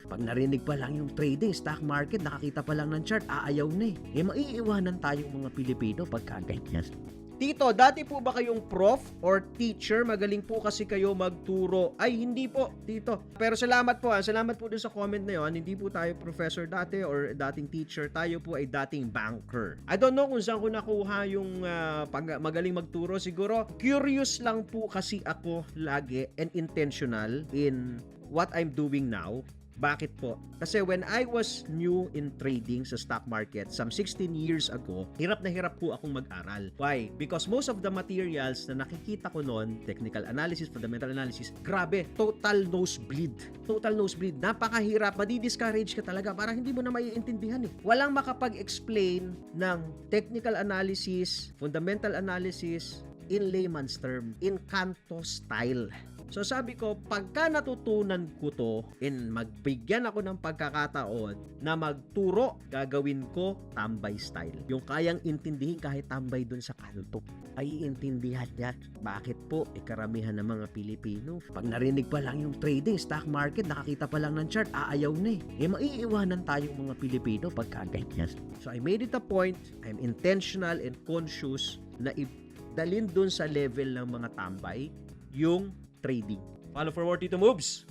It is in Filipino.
Pag narinig pa lang yung trading, stock market, nakakita pa lang ng chart, aayaw na eh. Maiiwanan tayong mga Pilipino pagka ganyan. Tito, dati po ba kayong prof or teacher? Magaling po kasi kayo magturo. Ay, hindi po, Tito. Pero salamat po. Salamat po dun sa comment na yun. Hindi po tayo professor dati or dating teacher. Tayo po ay dating banker. I don't know kung saan ko nakuha yung magaling magturo. Siguro, curious lang po kasi ako lagi and intentional in what I'm doing now. Bakit po? Kasi when I was new in trading sa stock market, some 16 years ago, hirap na hirap po akong mag-aral. Why? Because most of the materials na nakikita ko noon, technical analysis, fundamental analysis, grabe, total nosebleed. Total nosebleed. Napakahirap, madi-discourage ka talaga, parang hindi mo na maiintindihan eh. Walang makapag-explain ng technical analysis, fundamental analysis, in layman's term, in Canto style. So sabi ko, pagka natutunan ko to and magbigyan ako ng pagkakataon na magturo, gagawin ko tambay style. Yung kayang intindihin kahit tambay dun sa kanto. Ay intindihan niya. Bakit po? Karamihan ng mga Pilipino, pag narinig pa lang yung trading, stock market, nakakita pa lang ng chart, aayaw na eh. Maiiwanan tayong mga Pilipino pagka ganyan. So I made it a point, I'm intentional and conscious na dalin dun sa level ng mga tambay yung trading. Follow for more Tito Moves!